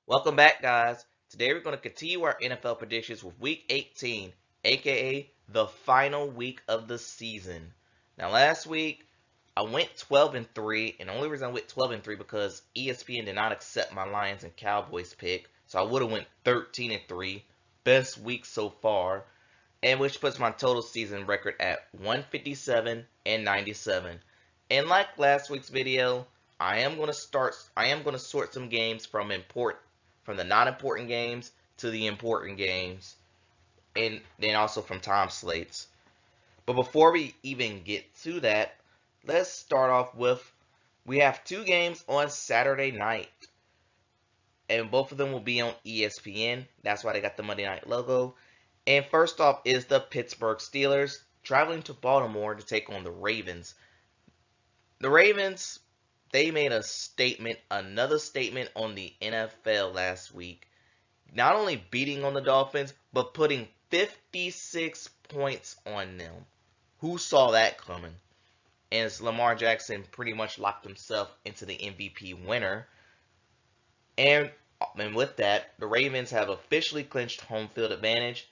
Welcome back, guys. Today we're going to continue our NFL predictions with Week 18, aka the final week of the season. Now, last week I went 12 and 3, and the only reason I went 12 and 3 because ESPN did not accept my Lions and Cowboys pick, so I would have went 13 and 3, best week so far, and which puts my total season record at 157 and 97. And like last week's video, I am going to sort some games from the non-important games to the important games, and then also from time slates. But before we even get to that, let's start off with we have two games on Saturday night, and both of them will be on ESPN. That's why they got the Monday Night logo. And first off is the Pittsburgh Steelers traveling to Baltimore to take on the Ravens. The Ravens, they made a statement, another statement on the NFL last week. Not only beating on the Dolphins, but putting 56 points on them. Who saw that coming? And Lamar Jackson pretty much locked himself into the MVP winner. And with that, the Ravens have officially clinched home field advantage.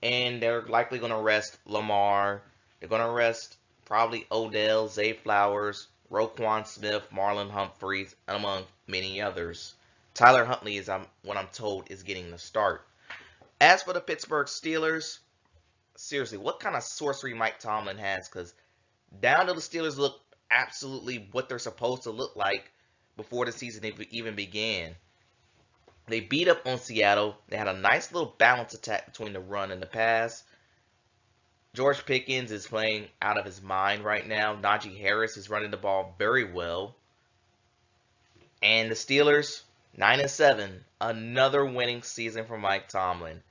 And they're likely going to rest Lamar. They're going to rest probably Odell, Zay Flowers, Roquan Smith, Marlon Humphreys, among many others. Tyler Huntley is what I'm told is getting the start. As for the Pittsburgh Steelers, seriously, what kind of sorcery Mike Tomlin has? Because down to the Steelers look absolutely what they're supposed to look like before the season even began. They beat up on Seattle. They had a nice little balance attack between the run and the pass. George Pickens is playing out of his mind right now. Najee Harris is running the ball very well. And the Steelers, 9-7, another winning season for Mike Tomlin.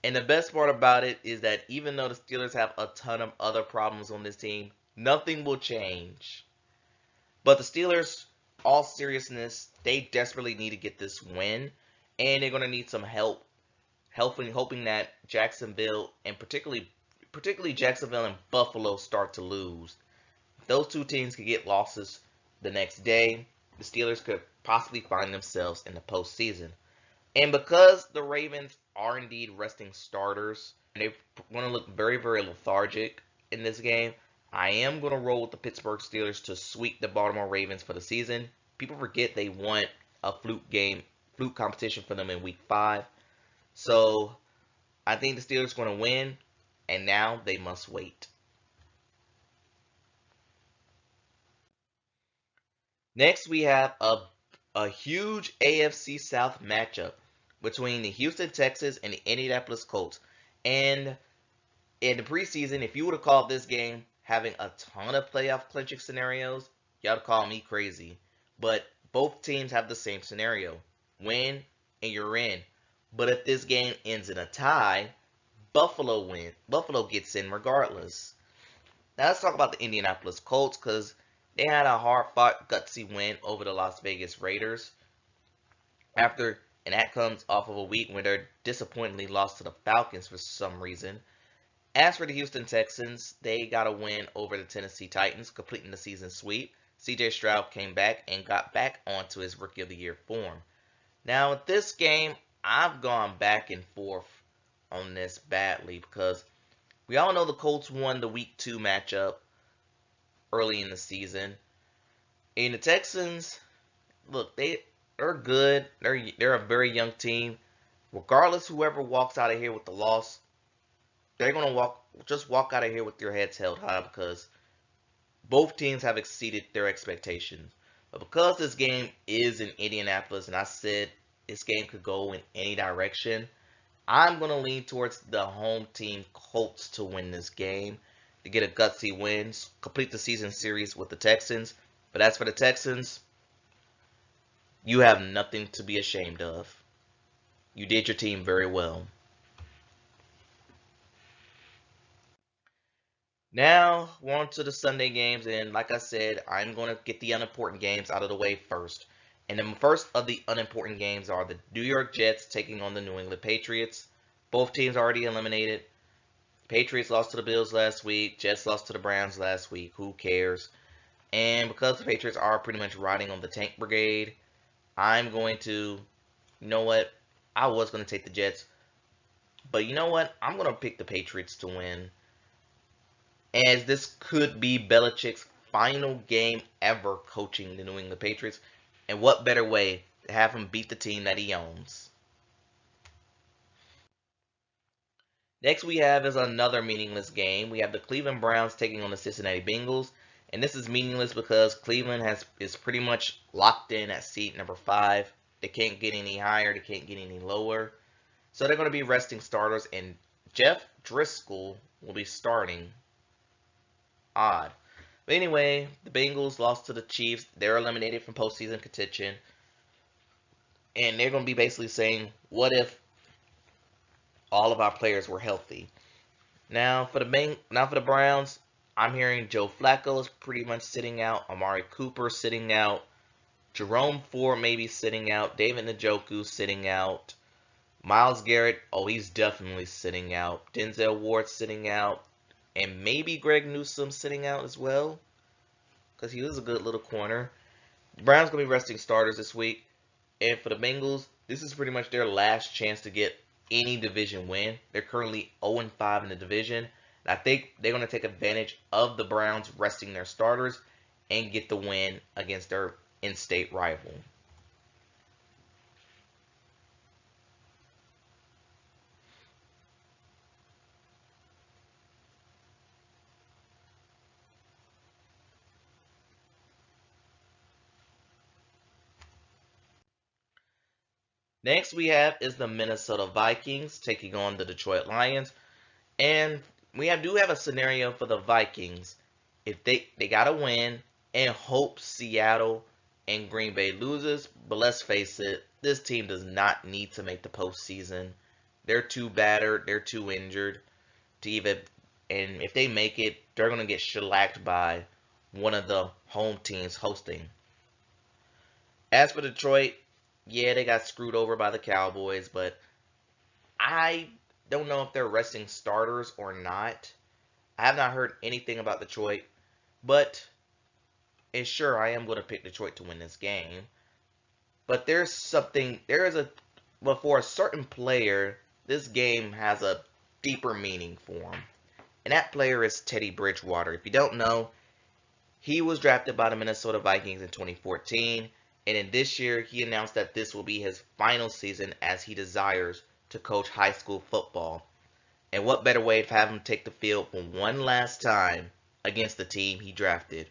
And the best part about it is that even though the Steelers have a ton of other problems on this team, nothing will change. But the Steelers, all seriousness, they desperately need to get this win. And they're going to need some help, hoping that Jacksonville, and particularly Jacksonville and Buffalo, start to lose. If those two teams could get losses the next day, the Steelers could possibly find themselves in the postseason. And because the Ravens are indeed resting starters, and they want to look very, very lethargic in this game, I am going to roll with the Pittsburgh Steelers to sweep the Baltimore Ravens for the season. People forget they won a fluke competition for them in week 5. So I think the Steelers are going to win, and now they must wait. Next, we have a huge AFC South matchup between the Houston Texans and the Indianapolis Colts. And in the preseason, if you would have called this game having a ton of playoff clinching scenarios, y'all would call me crazy. But both teams have the same scenario. Win and you're in. But if this game ends in a tie, Buffalo wins. Buffalo gets in regardless. Now let's talk about the Indianapolis Colts because they had a hard-fought, gutsy win over the Las Vegas Raiders. And that comes off of a week when they disappointingly lost to the Falcons for some reason. As for the Houston Texans, they got a win over the Tennessee Titans, completing the season sweep. CJ Stroud came back and got back onto his Rookie of the Year form. Now, with this game, I've gone back and forth on this badly because we all know the Colts won the Week 2 matchup early in the season. And the Texans, look, they're good. They're a very young team. Regardless, whoever walks out of here with the loss, they're gonna walk out of here with their heads held high because both teams have exceeded their expectations. But because this game is in Indianapolis, and I said this game could go in any direction, I'm going to lean towards the home team Colts to win this game, to get a gutsy win, complete the season series with the Texans. But as for the Texans, you have nothing to be ashamed of. You did your team very well. Now, on to the Sunday games, and like I said, I'm going to get the unimportant games out of the way first. And the first of the unimportant games are the New York Jets taking on the New England Patriots. Both teams already eliminated. Patriots lost to the Bills last week. Jets lost to the Browns last week. Who cares? And because the Patriots are pretty much riding on the tank brigade, I'm going to You know what? I was going to take the Jets, but you know what? I'm going to pick the Patriots to win, as this could be Belichick's final game ever coaching the New England Patriots. And what better way to have him beat the team that he owns? Next we have is another meaningless game. We have the Cleveland Browns taking on the Cincinnati Bengals. And this is meaningless because Cleveland is pretty much locked in at seat number 5. They can't get any higher, they can't get any lower. So they're going to be resting starters, and Jeff Driscoll will be starting. Odd. But anyway, the Bengals lost to the Chiefs. They're eliminated from postseason contention. And they're going to be basically saying, what if all of our players were healthy? Now for the Browns, I'm hearing Joe Flacco is pretty much sitting out, Amari Cooper sitting out, Jerome Ford maybe sitting out, David Njoku sitting out, Myles Garrett, oh he's definitely sitting out, Denzel Ward sitting out, and maybe Greg Newsome sitting out as well, because he was a good little corner. The Browns going to be resting starters this week. And for the Bengals, this is pretty much their last chance to get any division win. They're currently 0-5 in the division. And I think they're going to take advantage of the Browns resting their starters and get the win against their in-state rival. Next we have is the Minnesota Vikings taking on the Detroit Lions. And do have a scenario for the Vikings. If they gotta win and hope Seattle and Green Bay loses, but let's face it, this team does not need to make the postseason. They're too battered, they're too injured to even, and if they make it, they're gonna get shellacked by one of the home teams hosting. As for Detroit, yeah, they got screwed over by the Cowboys, but I don't know if they're resting starters or not. I have not heard anything about Detroit, but and sure, I am going to pick Detroit to win this game. But but for a certain player, this game has a deeper meaning for him. And that player is Teddy Bridgewater. If you don't know, he was drafted by the Minnesota Vikings in 2014. And in this year, he announced that this will be his final season as he desires to coach high school football. And what better way to have him take the field for one last time against the team he drafted?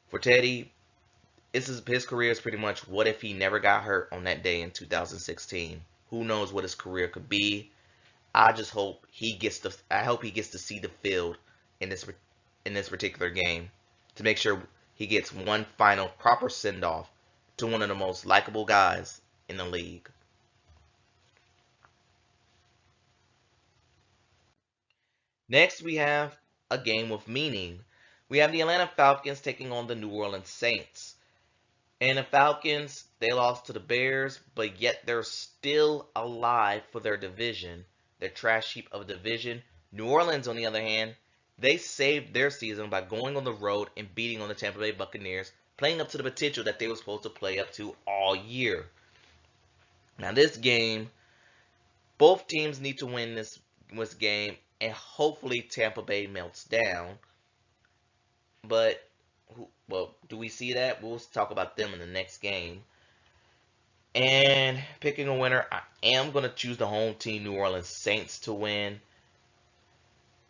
For Teddy, his career is pretty much what if he never got hurt on that day in 2016. Who knows what his career could be? I just hope I hope he gets to see the field in this particular game to make sure he gets one final proper send off to one of the most likable guys in the league. Next, we have a game with meaning. We have the Atlanta Falcons taking on the New Orleans Saints. And the Falcons, they lost to the Bears, but yet they're still alive for their division. Their trash heap of a division. New Orleans, on the other hand, they saved their season by going on the road and beating on the Tampa Bay Buccaneers, playing up to the potential that they were supposed to play up to all year. Now this game, both teams need to win this game, and hopefully Tampa Bay melts down. But, well, do we see that? We'll talk about them in the next game. And picking a winner, I am going to choose the home team, New Orleans Saints, to win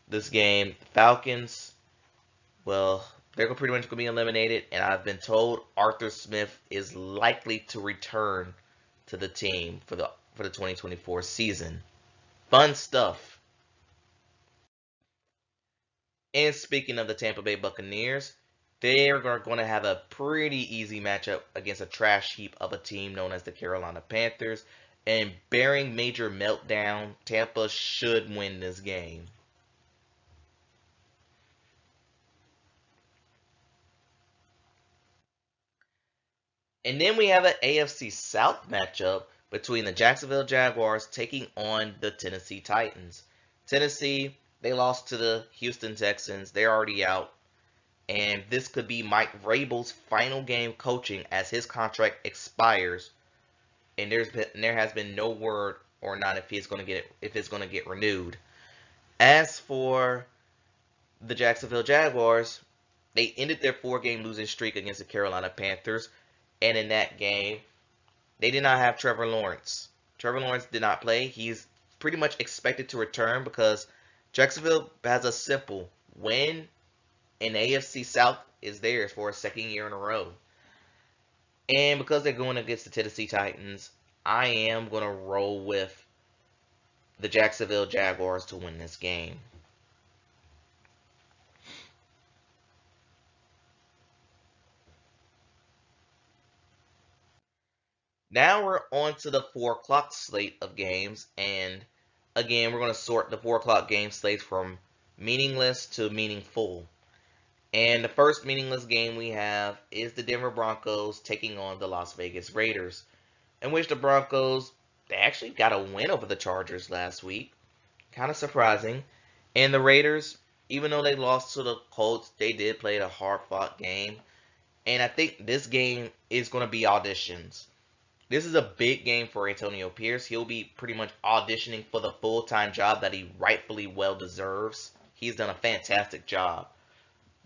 this game. Falcons, well, they're pretty much going to be eliminated. And I've been told Arthur Smith is likely to return to the team for the 2024 season. Fun stuff. And speaking of the Tampa Bay Buccaneers, they are going to have a pretty easy matchup against a trash heap of a team known as the Carolina Panthers. And bearing major meltdown, Tampa should win this game. And then we have an AFC South matchup between the Jacksonville Jaguars taking on the Tennessee Titans. Tennessee, they lost to the Houston Texans. They're already out. And this could be Mike Vrabel's final game coaching as his contract expires and there has been no word or not if it's going to get renewed. As for the Jacksonville Jaguars, they ended their 4-game losing streak against the Carolina Panthers, and in that game, they did not have Trevor Lawrence. Trevor Lawrence did not play. He's pretty much expected to return because Jacksonville has a simple win, and the AFC South is theirs for a second year in a row. And because they're going against the Tennessee Titans, I am going to roll with the Jacksonville Jaguars to win this game. Now we're on to the 4 o'clock slate of games, and again, we're going to sort the 4 o'clock game slates from meaningless to meaningful. And the first meaningless game we have is the Denver Broncos taking on the Las Vegas Raiders, in which the Broncos, they actually got a win over the Chargers last week. Kind of surprising. And the Raiders, even though they lost to the Colts, they did play a hard-fought game. And I think this game is going to be auditions. This is a big game for Antonio Pierce. He'll be pretty much auditioning for the full-time job that he rightfully well deserves. He's done a fantastic job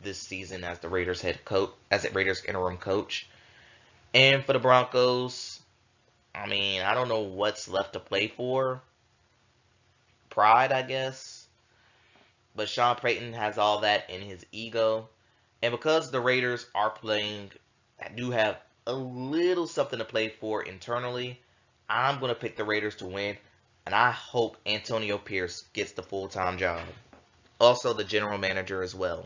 this season as the Raiders head coach, as the Raiders interim coach. And for the Broncos, I mean, I don't know what's left to play for. Pride, I guess. But Sean Payton has all that in his ego. And because the Raiders are playing, do have a little something to play for internally, I'm going to pick the Raiders to win. And I hope Antonio Pierce gets the full-time job. Also the general manager as well.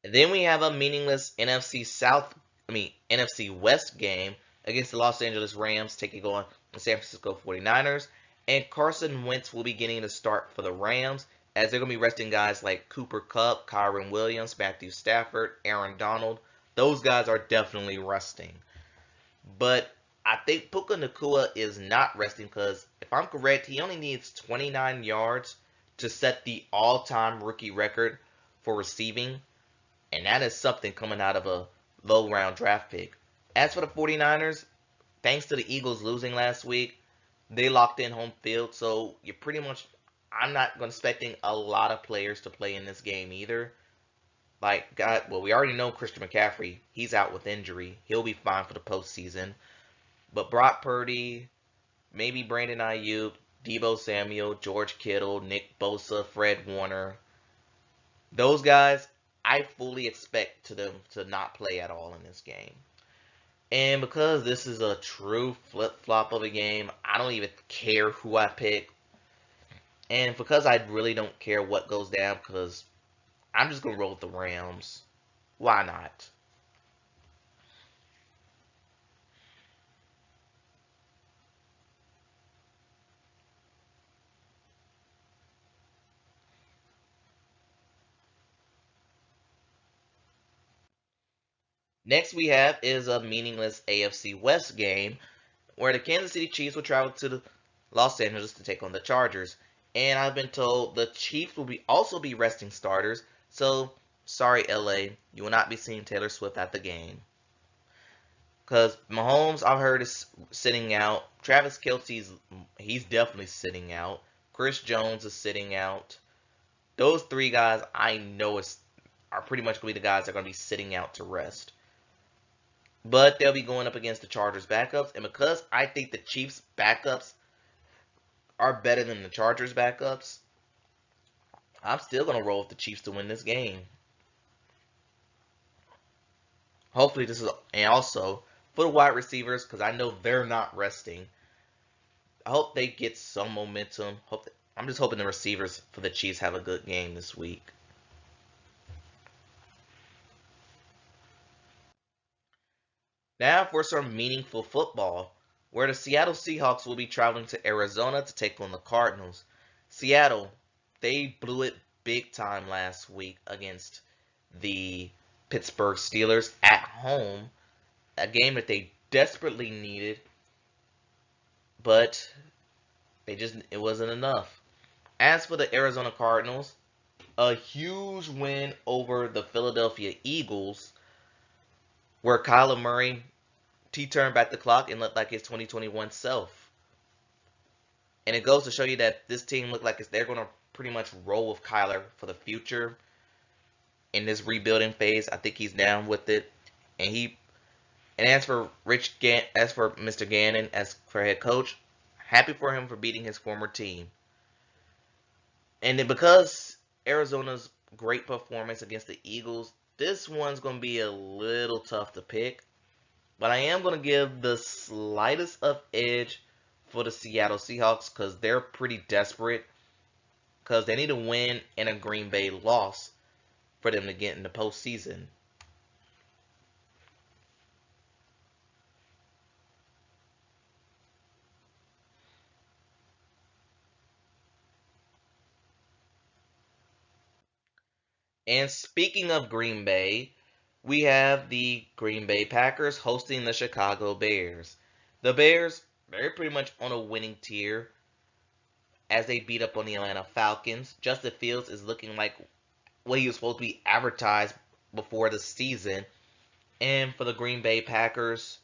And then we have a meaningless NFC West game against the Los Angeles Rams taking on the San Francisco 49ers. And Carson Wentz will be getting the start for the Rams as they're going to be resting guys like Cooper Kupp, Kyren Williams, Matthew Stafford, Aaron Donald. Those guys are definitely resting. But I think Puka Nacua is not resting because, if I'm correct, he only needs 29 yards to set the all-time rookie record for receiving. And that is something coming out of a low-round draft pick. As for the 49ers, thanks to the Eagles losing last week, they locked in home field. So you're pretty much, I'm not expecting a lot of players to play in this game either. We already know Christian McCaffrey. He's out with injury. He'll be fine for the postseason. But Brock Purdy, maybe Brandon Ayuk, Deebo Samuel, George Kittle, Nick Bosa, Fred Warner. Those guys, I fully expect them to not play at all in this game. And because this is a true flip-flop of a game, I don't even care who I pick. And because I really don't care what goes down, because I'm just going to roll with the Rams. Why not? Next we have is a meaningless AFC West game where the Kansas City Chiefs will travel to Los Angeles to take on the Chargers. And I've been told the Chiefs will also be resting starters. So, sorry LA, you will not be seeing Taylor Swift at the game. Because Mahomes, I've heard, is sitting out. Travis Kelce's, he's definitely sitting out. Chris Jones is sitting out. Those 3 guys I know are pretty much going to be the guys that are going to be sitting out to rest. But they'll be going up against the Chargers backups. And because I think the Chiefs backups are better than the Chargers backups, I'm still going to roll with the Chiefs to win this game. Hopefully this is, and also for the wide receivers, because I know they're not resting, I hope they get some momentum. I'm just hoping the receivers for the Chiefs have a good game this week. Now for some meaningful football, where the Seattle Seahawks will be traveling to Arizona to take on the Cardinals. Seattle, they blew it big time last week against the Pittsburgh Steelers at home, a game that they desperately needed, but it wasn't enough. As for the Arizona Cardinals, a huge win over the Philadelphia Eagles, where Kyler Murray he turned back the clock and looked like his 2021 self. And it goes to show you that this team looked like they're going to pretty much roll with Kyler for the future in this rebuilding phase. I think he's down with it. And as for Mr. Gannon as for head coach, happy for him for beating his former team. And then because Arizona's great performance against the Eagles, this one's going to be a little tough to pick. But I am going to give the slightest of edge for the Seattle Seahawks because they're pretty desperate because they need a win and a Green Bay loss for them to get in the postseason. And speaking of Green Bay, we have the Green Bay Packers hosting the Chicago Bears. The Bears, they're pretty much on a winning tier as they beat up on the Atlanta Falcons. Justin Fields is looking like what he was supposed to be advertised before the season. And for the Green Bay Packers,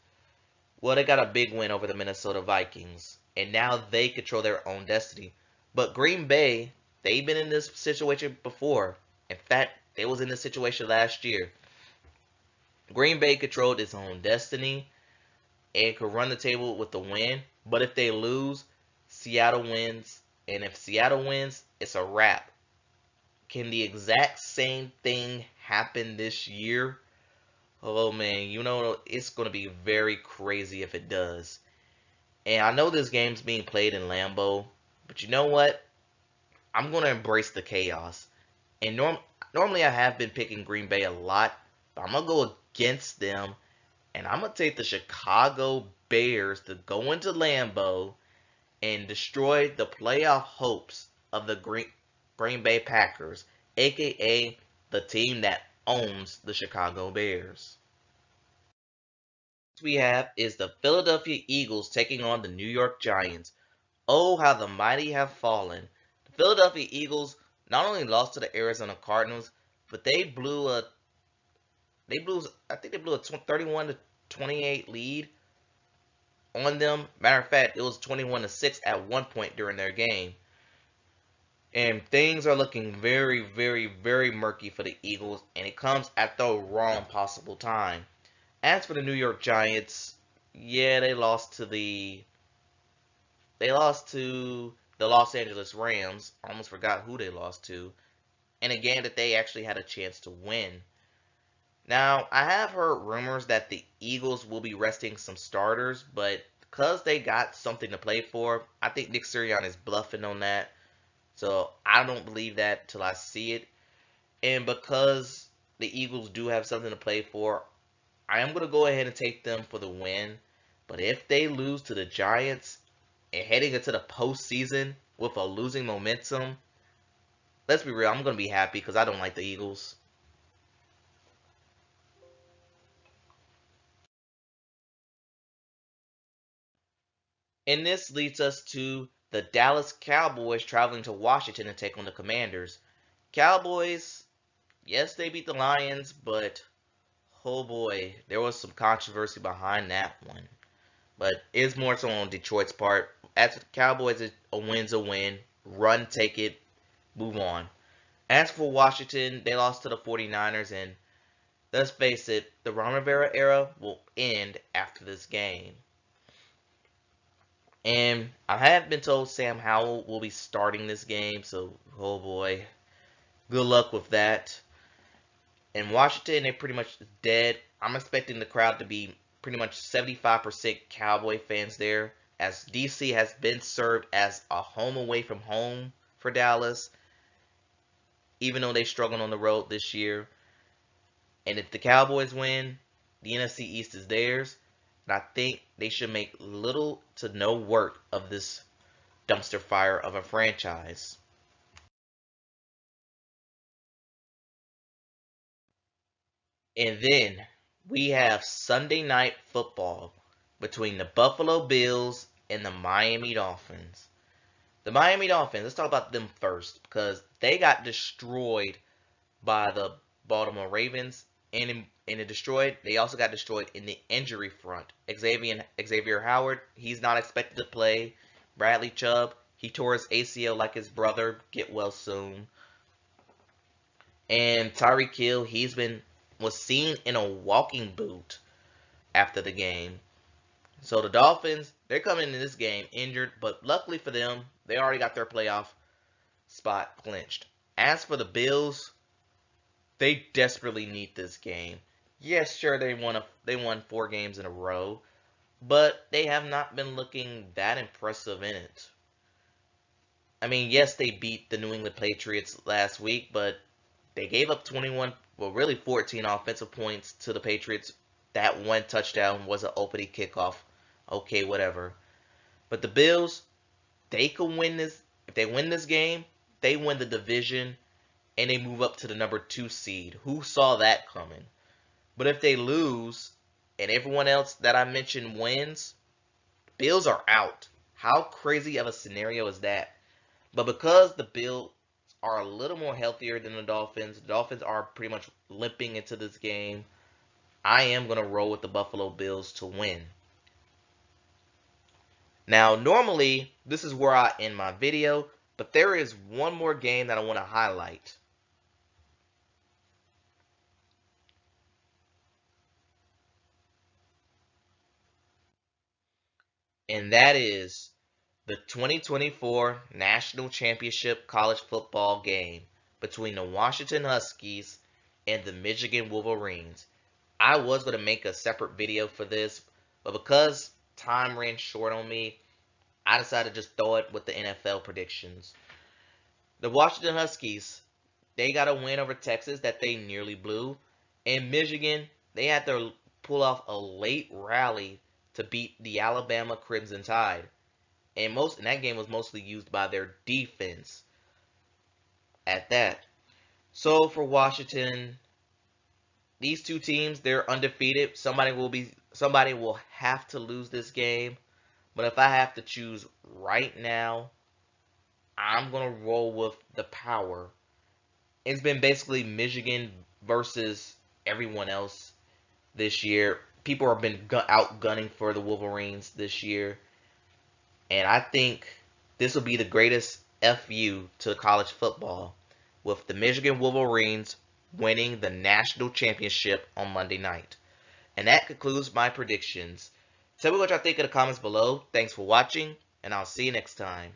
well, they got a big win over the Minnesota Vikings. And now they control their own destiny. But Green Bay, they've been in this situation before. In fact, they was in this situation last year. Green Bay controlled its own destiny and could run the table with the win. But if they lose, Seattle wins. And if Seattle wins, it's a wrap. Can the exact same thing happen this year? Oh man, it's going to be very crazy if it does. And I know this game's being played in Lambeau, but you know what? I'm going to embrace the chaos. And normally I have been picking Green Bay a lot, but I'm going to go against them. And I'm going to take the Chicago Bears to go into Lambeau and destroy the playoff hopes of the Green Bay Packers, aka the team that owns the Chicago Bears. Next we have is the Philadelphia Eagles taking on the New York Giants. Oh, how the mighty have fallen. The Philadelphia Eagles not only lost to the Arizona Cardinals, but I think they blew a 31 to 28 lead on them. Matter of fact, it was 21 to 6 at one point during their game. And things are looking very, very, very murky for the Eagles, and it comes at the wrong possible time. As for the New York Giants, yeah, they lost to the Los Angeles Rams. I almost forgot who they lost to. In a game that they actually had a chance to win. Now, I have heard rumors that the Eagles will be resting some starters, but because they got something to play for, I think Nick Sirianni is bluffing on that. So I don't believe that till I see it. And because the Eagles do have something to play for, I am going to go ahead and take them for the win. But if they lose to the Giants and heading into the postseason with a losing momentum, let's be real, I'm going to be happy because I don't like the Eagles. And this leads us to the Dallas Cowboys traveling to Washington to take on the Commanders. Cowboys, yes, they beat the Lions, but oh boy, there was some controversy behind that one. But it's more so on Detroit's part. As for the Cowboys, a win's a win. Run, take it, move on. As for Washington, they lost to the 49ers, and let's face it, the Ron Rivera era will end after this game. And I have been told Sam Howell will be starting this game, so oh boy, good luck with that. In Washington, they're pretty much dead. I'm expecting the crowd to be pretty much 75% Cowboy fans there, as DC has been served as a home away from home for Dallas, even though they struggled on the road this year. And if the Cowboys win, the NFC East is theirs. And I think they should make little to no work of this dumpster fire of a franchise. And then we have Sunday night football between the Buffalo Bills and the Miami Dolphins. The Miami Dolphins, let's talk about them first because they got destroyed by the Baltimore Ravens, and it destroyed. They also got destroyed in the injury front. Xavier Howard, he's not expected to play. Bradley Chubb, he tore his ACL like his brother. Get well soon. And Tyreek Hill, was seen in a walking boot after the game. So the Dolphins, they're coming into this game injured, but luckily for them, they already got their playoff spot clinched. As for the Bills, they desperately need this game. Yes, sure, they won 4 games in a row, but they have not been looking that impressive in it. I mean, yes, they beat the New England Patriots last week, but they gave up 21, well, really 14 offensive points to the Patriots. That one touchdown was an opening kickoff. Okay, whatever. But the Bills, they can win this. If they win this game, they win the division and they move up to the number 2 seed. Who saw that coming? But if they lose and everyone else that I mentioned wins, Bills are out. How crazy of a scenario is that? But because the Bills are a little more healthier than the Dolphins are pretty much limping into this game, I am going to roll with the Buffalo Bills to win. Now, normally, this is where I end my video, but there is one more game that I want to highlight. And that is the 2024 National Championship College Football game between the Washington Huskies and the Michigan Wolverines. I was going to make a separate video for this, but because time ran short on me, I decided to just throw it with the NFL predictions. The Washington Huskies, they got a win over Texas that they nearly blew. And Michigan, they had to pull off a late rally to beat the Alabama Crimson Tide. And that game was mostly used by their defense at that. So for Washington, these two teams, they're undefeated. Somebody will have to lose this game. But if I have to choose right now, I'm going to roll with the power. It's been basically Michigan versus everyone else this year. People have been outgunning for the Wolverines this year. And I think this will be the greatest FU to college football, with the Michigan Wolverines winning the national championship on Monday night. And that concludes my predictions. Tell me what y'all think in the comments below. Thanks for watching, and I'll see you next time.